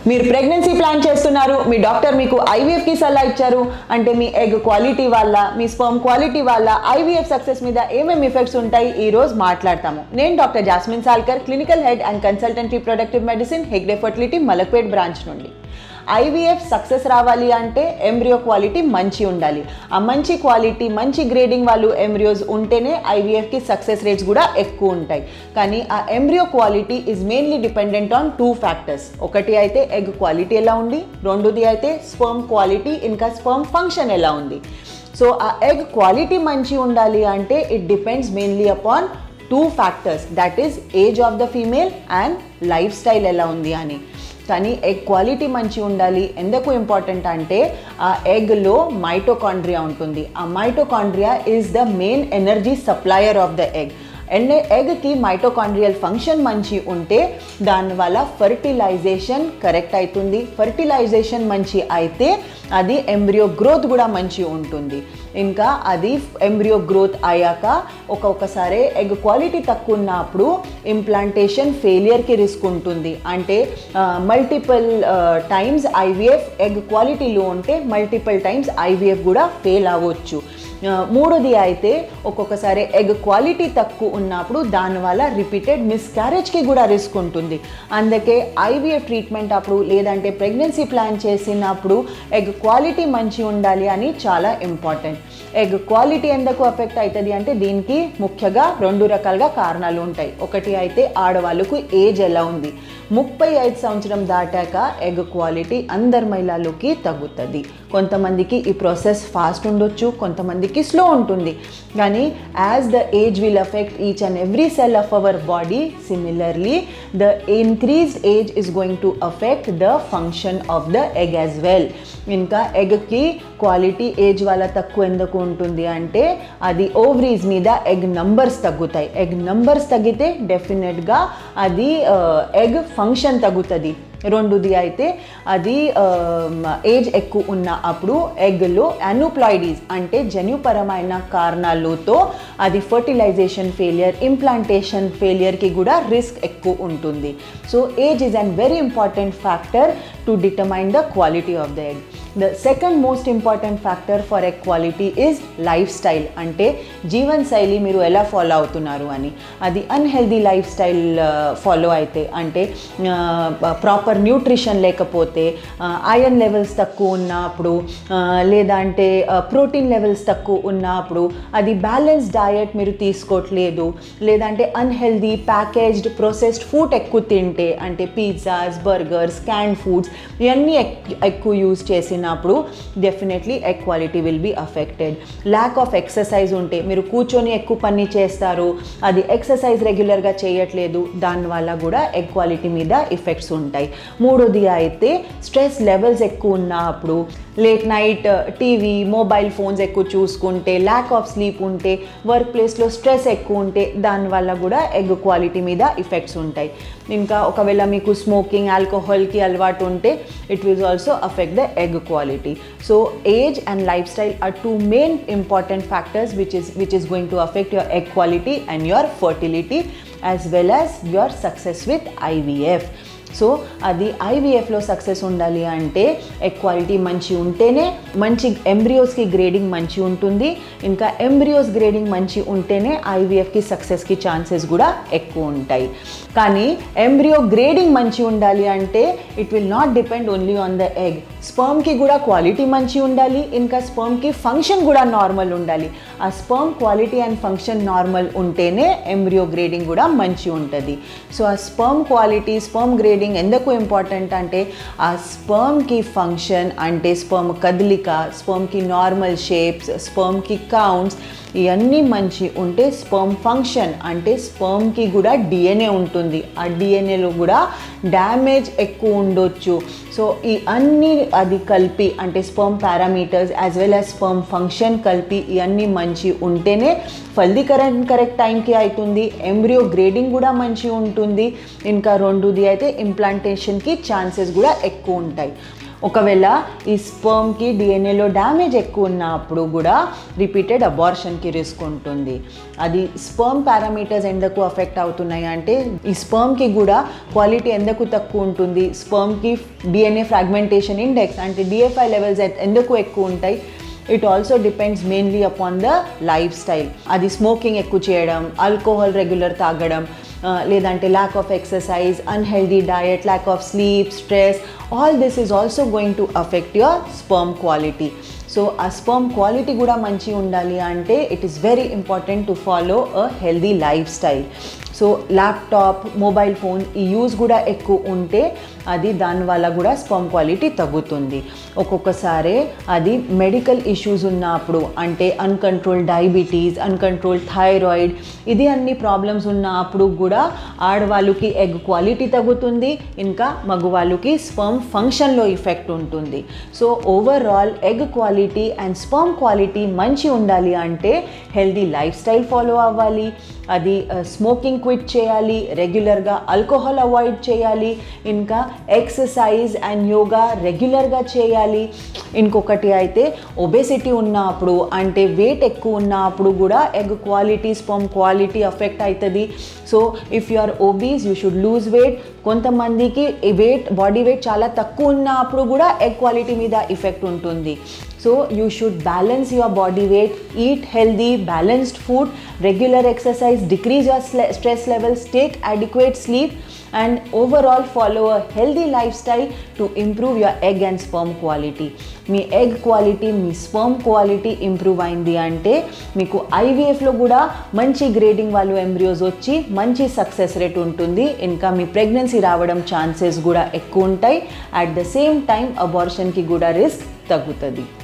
మీరు pregnancy plan చేస్తున్నారు, మీ doctor మీకు ఐవీఎఫ్కి సలహా ఇచ్చారు అంటే మీ ఎగ్ క్వాలిటీ వల్ల, మీ స్పర్మ్ క్వాలిటీ వల్ల ఐవీఎఫ్ సక్సెస్ మీద ఏమేమి ఎఫెక్ట్స్ ఉంటాయి ఈ రోజు మాట్లాడతాము. నేను doctor Jasmine Salkar, clinical head and consultant reproductive medicine, Hegde fertility, Malakpet branch నుండి. ఐవీఎఫ్ సక్సెస్ రావాలి అంటే ఎంబ్రియో క్వాలిటీ మంచి ఉండాలి. ఆ మంచి క్వాలిటీ, మంచి గ్రేడింగ్ వాళ్ళు ఎంబ్రియోస్ ఉంటేనే ఐవీఎఫ్కి సక్సెస్ రేట్స్ కూడా ఎక్కువ ఉంటాయి. కానీ ఆ embryo quality is mainly dependent on 2 factors. ఒకటి అయితే ఎగ్ క్వాలిటీ ఎలా ఉంది, రెండోది అయితే స్పర్మ్ క్వాలిటీ ఇంకా స్పర్మ్ ఫంక్షన్ ఎలా ఉంది. సో ఆ ఎగ్ క్వాలిటీ మంచి ఉండాలి అంటే it depends mainly upon 2 factors, that is age of the female and life style ఎలా ఉంది అని. కానీ ఎగ్ క్వాలిటీ మంచి ఉండాలి. ఎందుకు ఇంపార్టెంట్ అంటే ఆ ఎగ్లో మైటోకాండ్రియా ఉంటుంది. ఆ mitochondria is the main energy supplier of the egg. ఎగ్కి మైటోకాండ్రియల్ ఫంక్షన్ మంచి ఉంటే దానివల్ల ఫర్టిలైజేషన్ కరెక్ట్ అవుతుంది. ఫర్టిలైజేషన్ మంచి అయితే అది ఎంబ్రియో గ్రోత్ కూడా మంచి ఉంటుంది. ఇంకా అది ఎంబ్రియో గ్రోత్ అయ్యాక ఒక్కొక్కసారి ఎగ్ క్వాలిటీ తక్కువ ఉన్నప్పుడు ఇంప్లాంటేషన్ ఫెయిలియర్కి రిస్క్ ఉంటుంది. అంటే మల్టిపుల్ టైమ్స్ ఐవీఎఫ్ ఎగ్ క్వాలిటీలో ఉంటే మల్టిపుల్ టైమ్స్ ఐవీఎఫ్ కూడా ఫెయిల్ అవ్వచ్చు. మూడోది అయితే ఒక్కొక్కసారి ఎగ్ క్వాలిటీ తక్కువ ఉన్నప్పుడు దానివల్ల రిపీటెడ్ మిస్క్యారేజ్కి కూడా రిస్క్ ఉంటుంది. అందుకే ఐవీఎఫ్ ట్రీట్మెంట్ అప్పుడు లేదంటే ప్రెగ్నెన్సీ ప్లాన్ చేసినప్పుడు ఎగ్ క్వాలిటీ మంచి ఉండాలి అని చాలా ఇంపార్టెంట్. ఎగ్ క్వాలిటీ ఎందుకు ఎఫెక్ట్ అవుతుంది అంటే దీనికి ముఖ్యంగా 2 రకాలుగా కారణాలు ఉంటాయి. ఒకటి అయితే ఆడవాళ్ళకు ఏజ్ ఎలా ఉంది. 35 సంవత్సరం దాటాక ఎగ్ క్వాలిటీ అందరి మహిళలకి తగ్గుతుంది. కొంతమందికి ఈ ప్రాసెస్ ఫాస్ట్ ఉండొచ్చు, కొంతమందికి స్లో ఉంటుంది. కానీ as the age will affect each and every cell of our body, similarly the increased age is going to affect the function of the egg as well. ఇంకా ఎగ్కి క్వాలిటీ ఏజ్ వల్ల తక్కువ ఎందుకు ఉంటుంది అంటే అది ఓవరీస్ మీద ఎగ్ నంబర్స్ తగ్గుతాయి. Egg numbers తగ్గితే డెఫినెట్గా అది ఎగ్ ఫంక్షన్ తగ్గుతుంది. రెండోది అయితే అది ఏజ్ ఎక్కువ ఉన్న అప్పుడు ఎగ్లో అనూప్లాయిడీస్ అంటే జన్యుపరమైన కారణాలతో అది ఫర్టిలైజేషన్ ఫెయిలియర్, ఇంప్లాంటేషన్ ఫెయిలియర్కి కూడా రిస్క్ ఎక్కువ ఉంటుంది. So age is an very important factor to determine the quality of the egg. The second most important factor for egg quality is lifestyle. అంటే జీవన శైలి మీరు ఎలా ఫాలో అవుతున్నారు అని. అది అన్హెల్దీ లైఫ్ స్టైల్ ఫాలో అయితే అంటే ప్రాపర్ న్యూట్రిషన్ లేకపోతే, ఐరన్ లెవెల్స్ తక్కువ ఉన్నప్పుడు లేదంటే ప్రోటీన్ లెవెల్స్ తక్కువ ఉన్నప్పుడు, అది బ్యాలెన్స్ డయట్ మీరు తీసుకోవట్లేదు, లేదంటే అన్హెల్దీ ప్యాకేజ్డ్ ప్రాసెస్డ్ ఫుడ్ ఎక్కువ తింటే అంటే పిజ్జాస్, బర్గర్స్, క్యాన్డ్ ఫుడ్స్ ఇవన్నీ ఎక్కువ యూజ్ చేసిన అప్పుడు definitely egg quality will be affected. Lack of exercise ఉంటే మీరు కూర్చొని ఎక్కువ పని చేస్తారు, అది ఎక్సర్సైజ్ రెగ్యులర్గా చేయట్లేదు, దానివల్ల కూడా ఎగ్ క్వాలిటీ మీద ఎఫెక్ట్స్ ఉంటాయి. మూడోది అయితే స్ట్రెస్ లెవెల్స్ ఎక్కువ ఉన్నప్పుడు, late night TV, mobile phones ఎక్కువ చూసుకుంటే, ల్యాక్ ఆఫ్ స్లీప్ ఉంటే, వర్క్ ప్లేస్లో స్ట్రెస్ ఎక్కువ ఉంటే దానివల్ల కూడా ఎగ్ క్వాలిటీ మీద ఎఫెక్ట్స్ ఉంటాయి. ఇంకా ఒకవేళ మీకు స్మోకింగ్, ఆల్కహాల్కి అలవాటు ఉంటే it will also affect the egg quality. So age and lifestyle are 2 main important factors which is going to affect your egg quality and your fertility as well as your success with IVF. So అది ఐవీఎఫ్లో success ఉండాలి అంటే egg quality మంచి ఉంటేనే మంచి ఎంబ్రియోస్కి grading మంచి ఉంటుంది. ఇంకా embryos grading మంచి ఉంటేనే ఐవీఎఫ్కి సక్సెస్కి ఛాన్సెస్ కూడా ఎక్కువ ఉంటాయి. కానీ ఎంబ్రియో గ్రేడింగ్ మంచి ఉండాలి అంటే it will not depend only on the egg. స్పర్మ్కి కూడా క్వాలిటీ మంచి ఉండాలి, ఇంకా స్పర్మ్కి ఫంక్షన్ కూడా నార్మల్ ఉండాలి. ఆ sperm quality and function normal ఉంటేనే ఎంబ్రియో గ్రేడింగ్ కూడా మంచి ఉంటుంది. సో ఆ స్పర్మ్ క్వాలిటీ, స్పర్మ్ గ్రేడింగ్ ఎందుకు ఇంపార్టెంట్ అంటే ఆ స్పర్మ్కి ఫంక్షన్ అంటే స్పర్మ్ కదలిక, స్పర్మ్కి నార్మల్ షేప్స్, స్పర్మ్కి కౌంట్స్ ఇవన్నీ మంచి ఉంటే స్పర్మ్ ఫంక్షన్ అంటే స్పర్మ్కి కూడా డిఎన్ఏ ఉంటుంది. ఆ డిఎన్ఏలో కూడా డ్యామేజ్ ఎక్కువ ఉండొచ్చు. సో ఈ అన్నీ అది కలిపి అంటే sperm parameters as well as sperm function కలిపి ఇవన్నీ మంచి ఉంటేనే ఫలదీకరణ కరెక్ట్ టైంకి అవుతుంది, ఎంబ్రియో గ్రేడింగ్ కూడా మంచి ఉంటుంది. ఇంకా రెండోది అయితే ఇంప్లాంటేషన్కి ఛాన్సెస్ కూడా ఎక్కువ ఉంటాయి. ఒకవేళ ఈ స్పర్మ్కి డిఎన్ఏలో డ్యామేజ్ ఎక్కువ ఉన్నప్పుడు కూడా రిపీటెడ్ అబార్షన్కి రిస్క్ ఉంటుంది. అది స్పర్మ్ పారామీటర్స్ ఎందుకు అఫెక్ట్ అవుతున్నాయి అంటే ఈ స్పర్మ్కి కూడా క్వాలిటీ ఎందుకు తక్కువ ఉంటుంది, స్పర్మ్కి డిఎన్ఏ ఫ్రాగ్మెంటేషన్ ఇండెక్స్ అంటే డిఎఫ్ఐ లెవెల్స్ ఎందుకు ఎక్కువ ఉంటాయి. It also depends mainly upon the life style. అది స్మోకింగ్ ఎక్కువ చేయడం, ఆల్కహాల్ రెగ్యులర్ తాగడం, లేదంటే lack of exercise, unhealthy diet, lack of sleep, stress, all this is also going to affect your sperm quality. So ఆ sperm quality కూడా మంచిగా ఉండాలి అంటే it is very important to follow a healthy life style. So laptop, mobile phone ఈ use కూడా ఎక్కువ ఉంటే అది దానివల్ల కూడా స్పర్మ్ క్వాలిటీ తగ్గుతుంది. ఒక్కొక్కసారి అది మెడికల్ ఇష్యూస్ ఉన్నప్పుడు అంటే అన్కంట్రోల్డ్ డయాబెటీస్, అన్కంట్రోల్డ్ థైరాయిడ్, ఇది అన్ని ప్రాబ్లమ్స్ ఉన్నప్పుడు కూడా ఆడవాళ్ళకి ఎగ్ క్వాలిటీ తగ్గుతుంది, ఇంకా మగవాళ్ళకి స్పర్మ్ ఫంక్షన్లో ఎఫెక్ట్ ఉంటుంది. So overall egg quality and sperm quality మంచి ఉండాలి అంటే హెల్దీ లైఫ్ స్టైల్ ఫాలో అవ్వాలి, అది స్మోకింగ్ క్విట్ చేయాలి, రెగ్యులర్గా ఆల్కహాల్ అవాయిడ్ చేయాలి, ఇంకా ఎక్సర్సైజ్ అండ్ యోగా రెగ్యులర్గా చేయాలి. ఇంకొకటి అయితే ఒబేసిటీ ఉన్నప్పుడు అంటే వెయిట్ ఎక్కువ ఉన్నప్పుడు కూడా egg quality, sperm quality affect అవుతుంది. So if you are obese you should lose weight. కొంతమందికి బాడీ వెయిట్ చాలా తక్కువ ఉన్నప్పుడు కూడా ఎగ్ క్వాలిటీ మీద ఎఫెక్ట్ ఉంటుంది. So you should balance your body weight, eat healthy, balanced food, regular exercise, decrease your stress levels, take adequate sleep, and overall follow a healthy lifestyle to improve your egg and sperm quality. Me egg quality, me sperm quality improve అయింది అంటే మీకు ఐవీఎఫ్లో కూడా మంచి grading వాళ్ళు embryos వచ్చి మంచి success rate ఉంటుంది, ఇంకా మీ ప్రెగ్నెన్సీ రావడం ఛాన్సెస్ కూడా ఎక్కువ ఉంటాయి. అట్ ద సేమ్ టైం అబార్షన్కి కూడా రిస్క్ తగ్గుతుంది.